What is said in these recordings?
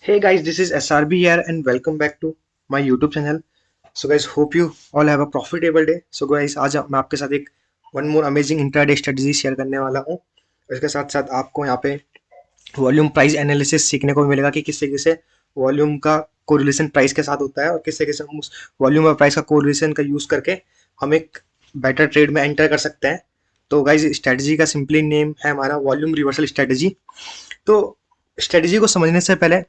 Hey guys, this is SRB here and welcome back to my YouTube channel. So guys, hope you all have a profitable day. So guys, आज मैं आपके साथ एक one more amazing intraday strategy share करने वाला हूँ। इसके साथ साथ आपको यहाँ पे वॉल्यूम प्राइस एनालिसिस सीखने को मिलेगा कि किस तरीके से वॉल्यूम का कोरिलेशन प्राइस के साथ होता है और किस तरीके से हम उस वॉल्यूम और प्राइस का कोरिलेशन का यूज़ करके हम एक बेटर ट्रेड में एंटर कर सकते हैं। तो गाइज स्ट्रेटजी का सिंपली नेम है हमारा वॉल्यूम रिवर्सल स्ट्रेटजी। तो स्ट्रेटजी को समझने से पहले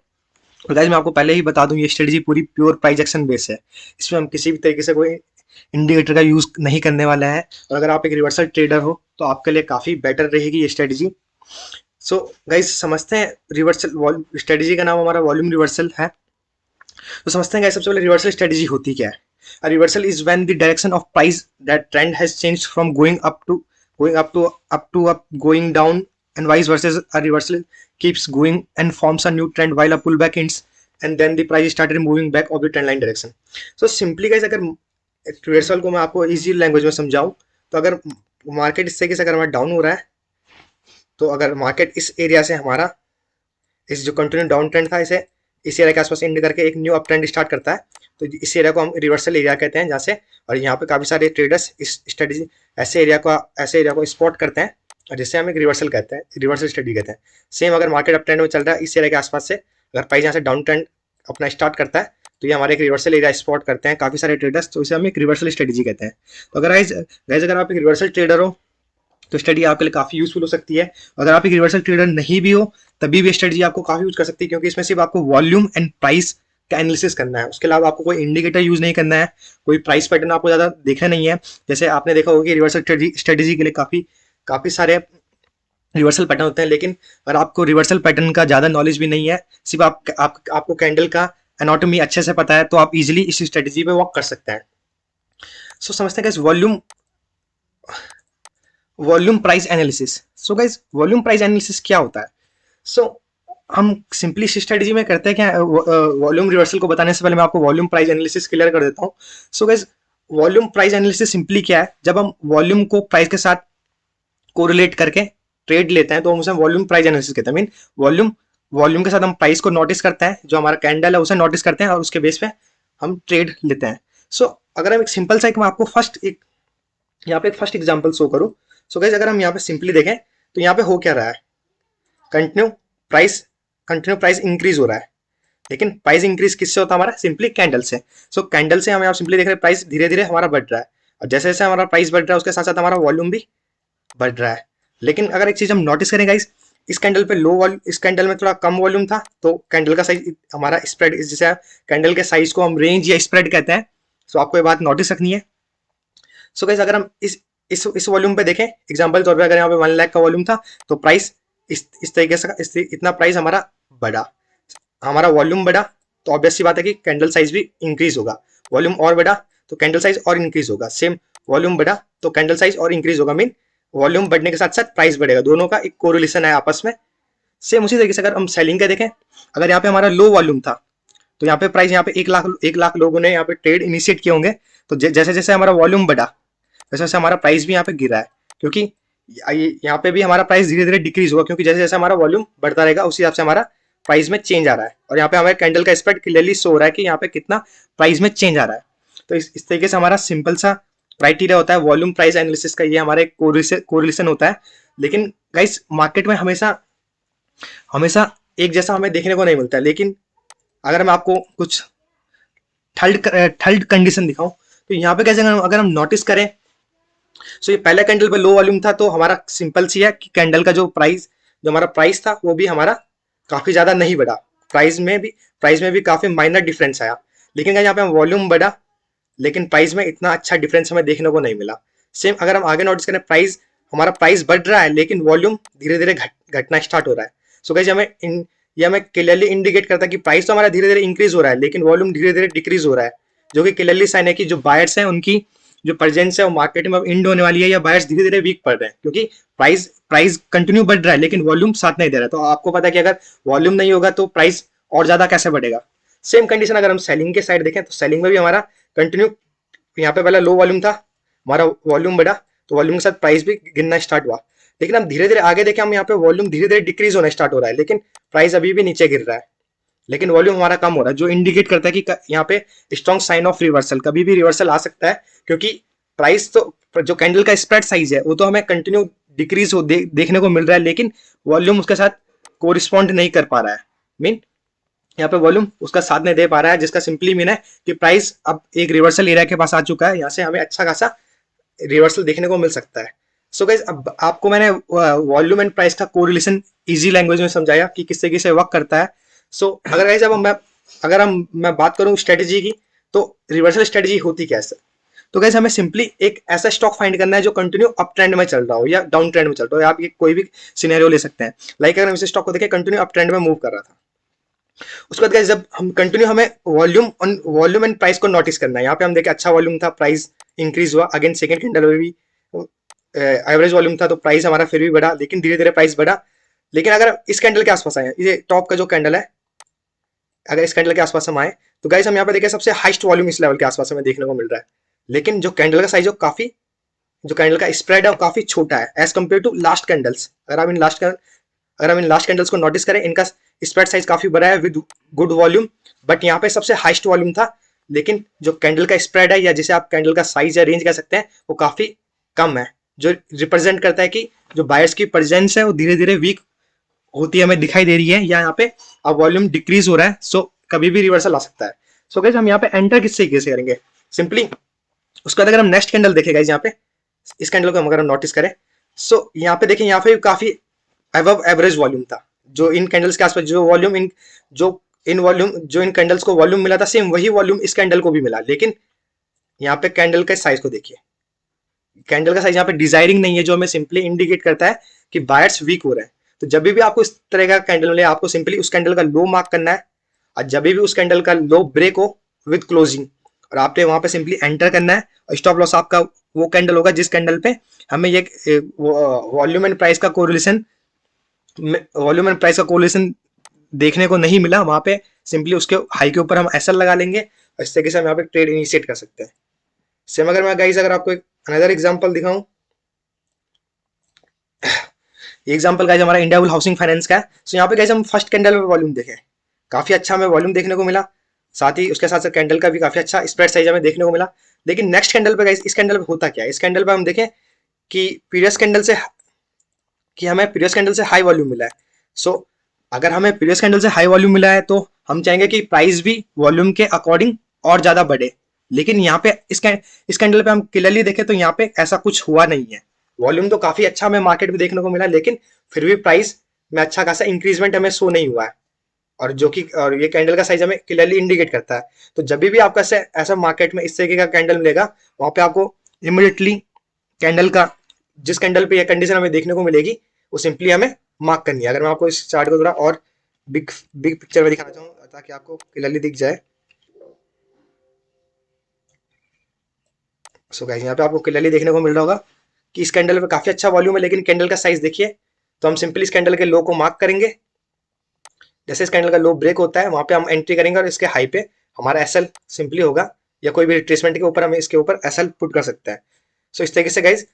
तो गाइज मैं आपको पहले ही बता दूं, ये स्ट्रेटजी पूरी प्योर प्राइस एक्शन बेस है। इसमें हम किसी भी तरीके से कोई इंडिकेटर का यूज नहीं करने वाला है और अगर आप एक रिवर्सल ट्रेडर हो तो आपके लिए काफ़ी बेटर रहेगी ये स्ट्रेटजी। सो गाइज समझते हैं रिवर्सल स्ट्रेटजी का नाम हमारा वॉल्यूम रिवर्सल है। तो समझते हैं गाइज सबसे पहले रिवर्सल स्ट्रेटजी होती क्या है। A reversal is when the direction of price that trend has changed from going down and vice versa. A reversal keeps going and forms a new trend while a pullback ends and then the price started moving back of the trend line direction. So simply guys, अगर reversal को मैं आपको easy language में समझाऊं तो अगर market इस तरीके से अगर हमारा डाउन हो रहा है तो अगर मार्केट इस एरिया से हमारा इस जो कंटिन्यू डाउन ट्रेंड था इसे इस एरिया के आसपास एंड करके एक न्यू अप ट्रेंड स्टार्ट करता है तो इस एरिया को हम रिवर्सल एरिया कहते हैं जहाँ से, और यहाँ पे काफ़ी सारे ट्रेडर्स इस स्ट्रेटजी ऐसे एरिया को स्पॉट करते हैं और जिससे हम एक रिवर्सल कहते हैं, रिवर्सल स्ट्रेटजी कहते हैं। सेम अगर मार्केट अप ट्रेंड में चल रहा है इस एरिया के आसपास से अगर प्राइस यहाँ से डाउन ट्रेंड अपना स्टार्ट करता है तो ये हमारे एक रिवर्सल एरिया स्पॉट करते हैं काफ़ी सारे ट्रेडर्स, तो इसे हम एक रिवर्सल स्ट्रेटजी कहते हैं। तो अगर अगर आप एक रिवर्सल ट्रेडर हो तो स्टडी आपके लिए काफ़ी यूजफुल हो सकती है। अगर आप एक रिवर्सल ट्रेडर नहीं भी हो तभी भी स्ट्रेटजी आपको काफ़ी यूज कर सकती है, क्योंकि इसमें सिर्फ आपको वॉल्यूम एंड प्राइस का एनालिसिस करना है। उसके अलावा आपको कोई इंडिकेटर यूज नहीं करना है, कोई प्राइस पैटर्न आपको ज़्यादा देखना नहीं है। जैसे आपने देखा होगा कि रिवर्सल स्ट्रेटजी के लिए काफ़ी सारे रिवर्सल पैटर्न होते हैं, लेकिन अगर आपको रिवर्सल पैटर्न का ज़्यादा नॉलेज भी नहीं है, सिर्फ आपको कैंडल का एनाटॉमी अच्छे से पता है तो आप इजीली इस स्ट्रेटजी पे वर्क कर सकते हैं। सो समझते हैं कि volume price analysis. So guys volume price analysis क्या होता है। सो हम सिंपली स्ट्रेटजी में करते हैं क्या, वॉल्यूम रिवर्सल को बताने से पहले मैं आपको वॉल्यूम प्राइस एनालिसिस क्लियर कर देता हूँ। So guys volume price analysis simply क्या है, जब हम वॉल्यूम को प्राइस के साथ कोरिलेट करके ट्रेड लेते हैं तो हम उसे वॉल्यूम प्राइस एनालिसिस कहते हैं। मीन वॉल्यूम के साथ हम प्राइस को नोटिस करते हैं, जो हमारा कैंडल है उसे नोटिस करते हैं और उसके बेस पे हम ट्रेड लेते हैं। सो अगर हम एक सिंपल सा मैं आपको यहाँ पे एक फर्स्ट एग्जाम्पल शो करूँ। सो गाइज अगर हम यहाँ पे सिंपली देखें तो यहाँ पे हो क्या रहा है, कंटिन्यू प्राइस इंक्रीज हो रहा है, लेकिन प्राइस इंक्रीज किससे होता है हमारा, सिंपली कैंडल से। सो कैंडल से हम यहाँ सिंपली देख रहे हैं प्राइस धीरे धीरे हमारा बढ़ रहा है और जैसे जैसे हमारा प्राइस बढ़ रहा है उसके साथ साथ हमारा वॉल्यूम भी बढ़ रहा है। लेकिन अगर एक चीज हम नोटिस करें गाइस, इस कैंडल पे इस कैंडल में थोड़ा कम वॉल्यूम था तो कैंडल का साइज हमारा स्प्रेड, जैसे कैंडल के साइज को हम रेंज या स्प्रेड कहते हैं। सो आपको ये बात नोटिस रखनी है। सो गाइस अगर हम इस वॉल्यूम पे देखें, एग्जांपल तौर पे अगर यहाँ पे 1 लाख का वॉल्यूम था तो प्राइस इस तरीके से इतना प्राइस हमारा बढ़ा, हमारा वॉल्यूम बढ़ा तो ऑब्वियस सी बात है कि कैंडल साइज भी इंक्रीज होगा। वॉल्यूम और बढ़ा तो कैंडल साइज और इंक्रीज होगा। सेम वॉल्यूम बढ़ा तो कैंडल साइज और इंक्रीज होगा। मीन वॉल्यूम बढ़ने के साथ साथ प्राइस बढ़ेगा, दोनों का एक कोरिलेशन है आपस में। सेम उसी तरीके से अगर हम सेलिंग का देखें, अगर यहाँ पे हमारा लो वॉल्यूम था तो यहाँ पे प्राइस यहाँ पे 1 लाख लोगों ने यहाँ पे ट्रेड इनिशिएट किए होंगे, तो जैसे जैसे हमारा वॉल्यूम बढ़ा वैसे वैसे हमारा प्राइस भी यहाँ पे गिरा है, क्योंकि यहाँ पे भी हमारा प्राइस धीरे धीरे डिक्रीज होगा, क्योंकि जैसे जैसे हमारा वॉल्यूम बढ़ता रहेगा उसी हिसाब से हमारा प्राइस में चेंज आ रहा है। और यहाँ पे हमारे कैंडल का स्प्रेड क्लियरली शो हो रहा है कि यहाँ पे कितना प्राइस में चेंज आ रहा है। तो इस तरीके से हमारा सिंपल सा क्राइटेरिया होता है वॉल्यूम प्राइस एनालिसिस का, ये हमारे कोरिलेशन होता है। लेकिन गाइस मार्केट में हमेशा एक जैसा हमें देखने को नहीं मिलता है। लेकिन अगर मैं आपको कुछ थर्ड कंडीशन दिखाऊं तो यहाँ पे कैसे अगर हम नोटिस करें, सो ये पहले कैंडल पे लो वॉल्यूम था तो हमारा सिंपल सी है कि कैंडल का जो हमारा प्राइस था वो भी हमारा काफी ज्यादा नहीं बढ़ा, प्राइस में भी काफी माइनर डिफरेंस आया। लेकिन यहाँ पे वॉल्यूम बढ़ा लेकिन प्राइस में इतना अच्छा डिफरेंस हमें देखने को नहीं मिला। सेम अगर हम आगे नोटिस करें, हमारा प्राइस बढ़ रहा है लेकिन वॉल्यूम धीरे धीरे घटना स्टार्ट हो रहा है। सो गाइस ये हमें क्लियरली इंडिकेट करता है कि प्राइस तो हमारा धीरे धीरे इंक्रीज हो रहा है लेकिन वॉल्यूम धीरे धीरे डिक्रीज हो रहा है, जो कि क्लियरली साइन है कि जो बायर्स हैं उनकी जो प्रेजेंस है वो मार्केट में अब इंड होने वाली है, या बायर्स धीरे धीरे वीक पड़ रहे हैं, क्योंकि प्राइस कंटिन्यू बढ़ रहा है लेकिन वॉल्यूम साथ नहीं दे रहा है। तो आपको पता है कि अगर वॉल्यूम नहीं होगा तो प्राइस और ज्यादा कैसे बढ़ेगा। सेम कंडीशन अगर हम सेलिंग के साइड देखें तो सेलिंग में भी हमारा कंटिन्यू यहाँ पे पहले लो वॉल्यूम था, हमारा वॉल्यूम बढ़ा तो वॉल्यूम के साथ प्राइस भी गिरना स्टार्ट हुआ। लेकिन हम धीरे धीरे आगे देखें, हम यहाँ पे वॉल्यूम धीरे धीरे डिक्रीज होना स्टार्ट हो रहा है लेकिन प्राइस अभी भी नीचे गिर रहा है। लेकिन वॉल्यूम हमारा कम हो रहा है, जो इंडिकेट करता है कि यहाँ पे स्ट्रॉन्ग साइन ऑफ रिवर्सल, कभी भी रिवर्सल आ सकता है, क्योंकि प्राइस तो जो कैंडल का स्प्रेड साइज है वो तो हमें कंटिन्यू डिक्रीज हो देखने को मिल रहा है, लेकिन वॉल्यूम उसके साथ कोरिस्पॉन्ड नहीं कर पा रहा है। मीन यहाँ पे वॉल्यूम उसका साथ नहीं दे पा रहा है, जिसका सिंपली मीन है कि प्राइस अब एक रिवर्सल एरिया के पास आ चुका है, यहाँ से हमें अच्छा खासा रिवर्सल देखने को मिल सकता है। सो गाइस, अब आपको मैंने वॉल्यूम एंड प्राइस का कोरिलेशन इजी लैंग्वेज में समझाया कि किससे किससे वर्क करता है। सो अगर गाइस अब मैं बात करूं स्ट्रेटेजी की, तो रिवर्सल स्ट्रेटेजी होती क्या है? तो गाइस हमें सिंपली एक ऐसा स्टॉक फाइंड करना है जो कंटिन्यू अप ट्रेंड में चल रहा हो या डाउन ट्रेंड में चल रहा हो, या आप ये कोई भी सिनेरियो ले सकते हैं। लाइक अगर हम इस स्टॉक को देखें, कंटिन्यू अप ट्रेंड में मूव कर रहा था, उसके बाद गाइस जब हम कंटिन्यू, हमें वॉल्यूम एंड प्राइस को नोटिस करना है। यहाँ पे हम देखें अच्छा वॉल्यूम था, प्राइस इंक्रीज हुआ, अगेन सेकंड कैंडल में भी एवरेज वॉल्यूम था तो प्राइस हमारा फिर भी बढ़ा, लेकिन धीरे धीरे प्राइस बढ़ा। लेकिन अगर इस कैंडल के आसपास आए, ये टॉप का जो कैंडल है, अगर इस कैंडल के आसपास हम आए तो गाइस हम यहाँ पे देखें सबसे हाईएस्ट वॉल्यूम इस लेवल के आसपास हमें देखने को मिल रहा है, लेकिन जो कैंडल का साइज है काफी, जो कैंडल का स्प्रेड है वो काफी छोटा है as compare to last candles. अगर हम इन लास्ट कैंडल्स को नोटिस करें, इनका स्प्रेड साइज काफी बड़ा है विद गुड वॉल्यूम, बट यहाँ पे सबसे हाईएस्ट वॉल्यूम था, लेकिन जो कैंडल का स्प्रेड है, या जिसे आप कैंडल का साइज या रेंज कह सकते हैं, वो काफी कम है, जो रिप्रेजेंट करता है कि जो बायर्स की प्रेजेंस है वो धीरे धीरे वीक होती है, हमें दिखाई दे रही है, या यहाँ पे अब वॉल्यूम डिक्रीज हो रहा है। सो कभी भी रिवर्सल आ सकता है। सो गाइस हम यहाँ पे एंटर किससे कैसे करेंगे? सिंपली उसके बाद अगर हम नेक्स्ट कैंडल देखें गाइस, यहाँ पे इस कैंडल को अगर हम नोटिस करें, सो यहाँ पे देखें, यहाँ पे काफी अबव एवरेज वॉल्यूम था, जो इन कैंडल्स के आसपास जो इन कैंडल्स को वॉल्यूम मिला था, सेम वही वॉल्यूम इस कैंडल को भी मिला, लेकिन यहाँ पे कैंडल के साइज को देखिए, कैंडल का साइज यहाँ पे डिजायरिंग नहीं है, जो हमें सिंपली इंडिकेट करता है कि बायर्स वीक हो रहे हैं। तो जब भी आपको इस तरह का कैंडल मिले, आपको सिंपली उस कैंडल का लो मार्क करना है, और जब भी उस कैंडल का लो ब्रेक हो विद क्लोजिंग, और आपने वहां पे सिंपली एंटर करना है, और स्टॉप लॉस आपका वो कैंडल होगा जिस कैंडल पे हमें ये वॉल्यूम एंड प्राइस का कोरिलेशन देखने को नहीं मिला, वहां पे सिंपली उसके हाई के ऊपर हम एसएल लगा लेंगे, और इस तरीके से हम यहाँ पे ट्रेड इनिशिएट कर सकते हैं। सेम अगर मैं गाइस अगर आपको एक अनदर एग्जांपल दिखाऊं, ये एग्जांपल गाइस हमारा इंडियाबुल हाउसिंग फाइनेंस का है। सो यहाँ पे गाइस हम फर्स्ट कैंडल में वॉल्यूम देखें, काफी अच्छा हमें वॉल्यूम देखने को मिला, साथ ही उसके साथ साथ कैंडल का भी काफी अच्छा स्प्रेड साइज हमें देखने को मिला। लेकिन नेक्स्ट कैंडल पे गाइस, इस कैंडल पे होता क्या है? इस कैंडल पे हम देखें कि हमें प्रीवियस कैंडल से हाई वॉल्यूम मिला है। सो अगर हमें प्रीवियस कैंडल से हाई वॉल्यूम मिला है, तो हम चाहेंगे कि प्राइस भी वॉल्यूम के अकॉर्डिंग और ज्यादा बढ़े, लेकिन यहाँ पे इस कैंडल पे हम क्लियरली देखें तो यहाँ पे ऐसा कुछ हुआ नहीं है। वॉल्यूम तो काफी अच्छा हमें मार्केट में देखने को मिला, लेकिन फिर भी प्राइस में अच्छा खासा इंक्रीजमेंट हमें शो नहीं हुआ है, और ये कैंडल का साइज हमें क्लियरली इंडिकेट करता है। तो जब भी आपका ऐसा मार्केट में इस तरीके का कैंडल मिलेगा, वहां पे आपको इमीडिएटली कैंडल का, जिस कैंडल पे ये कंडीशन हमें देखने को मिलेगी, वो सिंपली हमें मार्क करनी है। अगर मैं आपको इस चार्ट को थोड़ा और बिग पिक्चर में दिखाना चाहूँ ताकि आपको क्लियरली दिख जाए। सो गाइस यहाँ पे आपको क्लियरली देखने को मिल रहा होगा कि इस कैंडल पे काफी अच्छा वॉल्यूम है, लेकिन कैंडल का साइज देखिए। तो हम सिंपली इस कैंडल के लो को मार्क करेंगे, जैसे इस कैंडल का लो ब्रेक होता है वहां पे हम एंट्री करेंगे, और इसके हाई पे हमारा एसएल सिंपली होगा, या कोई भी रिट्रेसमेंट के ऊपर हम इसके ऊपर एसएल पुट कर सकते हैं। सो इस तरीके से गाइज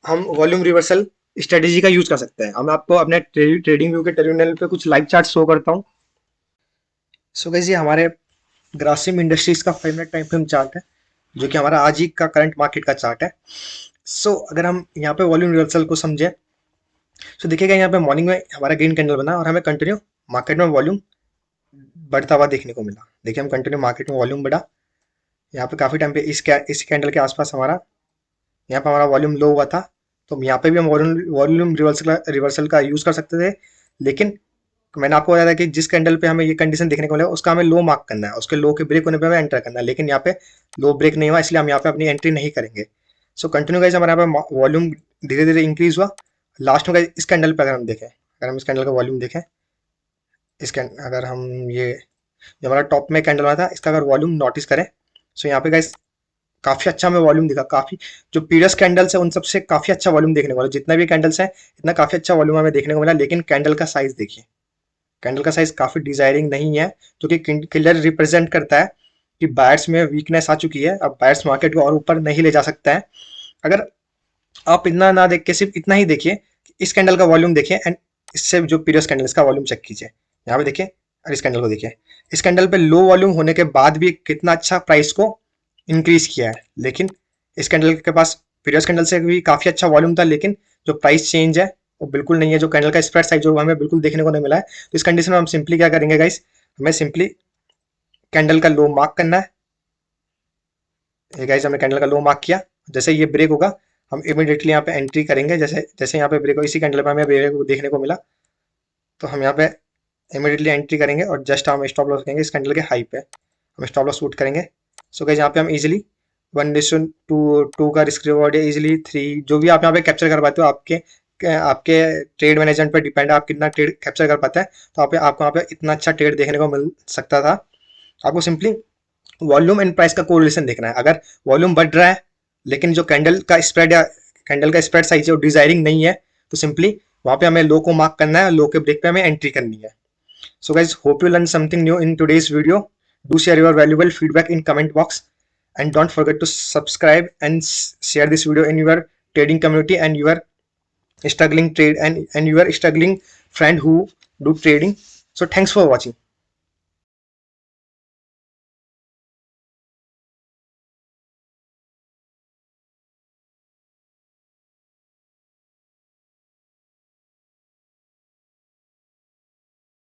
हम वॉल्यूम रिवर्सल स्ट्रेटेजी का यूज कर सकते हैं। मैं आपको अपने ट्रेडिंग व्यू के टर्मिनल पे कुछ लाइव चार्ट शो करता हूँ। सो गाइज ये हमारे ग्रासिम इंडस्ट्रीज का 5 मिनट टाइम फ्रेम चार्ट है, जो कि हमारा आज ही का करंट मार्केट का चार्ट है। सो अगर हम यहाँ पे वॉल्यूम रिवर्सल को समझे, तो देखिएगा यहाँ पे मॉर्निंग में हमारा ग्रीन कैंडल बना, और हमें कंटिन्यू मार्केट में वॉल्यूम बढ़ता हुआ देखने को मिला। देखिए हम कंटिन्यू मार्केट में वॉल्यूम बढ़ा, यहाँ पे काफी टाइम पे इस कैंडल के आसपास हमारा यहाँ पे हमारा वॉल्यूम लो हुआ था, तो यहाँ पे भी हम वॉल्यूम रिवर्सल का यूज कर सकते थे। लेकिन मैंने आपको बताया था कि जिस कैंडल पे हमें ये कंडीशन देखने को मिला, उसका हमें लो मार्क करना है, उसके लो के ब्रेक होने पे हमें एंटर करना है, लेकिन यहाँ पे लो ब्रेक नहीं हुआ, इसलिए हम यहाँ पे अपनी एंट्री नहीं करेंगे। सो कंटिन्यू गाइस हमारे यहाँ पे वॉल्यूम धीरे धीरे इंक्रीज हुआ। लास्ट में इस कैंडल पे अगर हम देखें, अगर हम इस कैंडल का वॉल्यूम देखें, अगर हम ये जो हमारा टॉप में कैंडल बना था, इसका अगर वॉल्यूम नोटिस करें, सो यहाँ पे गाइस काफी अच्छा हमें वॉल्यूम दिखा, काफी जो प्रीवियस कैंडल्स है उन सबसे काफी अच्छा वॉल्यूम देखने को मिला, जितना भी कैंडल्स है इतना काफी अच्छा वॉल्यूम हमें देखने को मिला। लेकिन कैंडल का साइज देखिए, कैंडल का साइज काफी डिजायरिंग नहीं है, जो कि क्लियर रिप्रेजेंट करता है कि बायर्स में वीकनेस आ चुकी है, अब बायर्स मार्केट को और ऊपर नहीं ले जा सकता है। अगर आप इतना ना देख के सिर्फ इतना ही देखिए, इस कैंडल का वॉल्यूम देखिए, एंड इससे जो प्रीवियस कैंडल इसका वॉल्यूम चेक कीजिए। यहाँ पे देखिए और इस कैंडल को देखिए, इस कैंडल पे लो वॉल्यूम होने के बाद भी कितना अच्छा प्राइस को इंक्रीज किया है। लेकिन इस कैंडल के पास प्रीवियस कैंडल से भी काफी अच्छा वॉल्यूम था, लेकिन जो प्राइस चेंज है वो बिल्कुल नहीं है, जो कैंडल का स्प्रेड साइज जो हमें बिल्कुल देखने को नहीं मिला है। तो इस कंडीशन में हम सिंपली क्या करेंगे गाइस, हमें सिंपली कैंडल का लो मार्क करना है। ये गाइस हमने कैंडल का लो मार्क किया, जैसे ये ब्रेक होगा हम इमीडिएटली यहाँ पे एंट्री करेंगे। जैसे जैसे यहाँ पे ब्रेक हो, इसी कैंडल पे हमें ब्रेक देखने को मिला तो हम यहाँ पे इमीडिएटली एंट्री करेंगे और जस्ट हम स्टॉप लॉस करेंगे इस कैंडल के हाई पे, हम स्टॉप लॉस शूट करेंगे। सो गाइस यहाँ पे हम इजीली 1:2 का रिस्क रिवॉर्ड है, इजीली 3 जो भी आप यहाँ पे कैप्चर कर पाते हो, आपके ट्रेड मैनेजमेंट पर डिपेंड है आप कितना ट्रेड कैप्चर कर पाते हैं। तो आपको यहाँ पे इतना अच्छा ट्रेड देखने को मिल सकता था। आपको सिंपली वॉल्यूम एंड प्राइस का कोरिलेशन देखना है। अगर वॉल्यूम बढ़ रहा है लेकिन जो कैंडल का स्प्रेड या कैंडल का स्प्रेड साइज है वो डिजायरिंग नहीं है, तो सिंपली वहां पे हमें लो को मार्क करना है, लो के ब्रेक पे हमें एंट्री करनी है। So guys, hope you learned something new in today's video. Do share your valuable feedback in comment box and don't forget to subscribe and share this video in your trading community and your struggling trade and your struggling friend who do trading. So thanks for watching.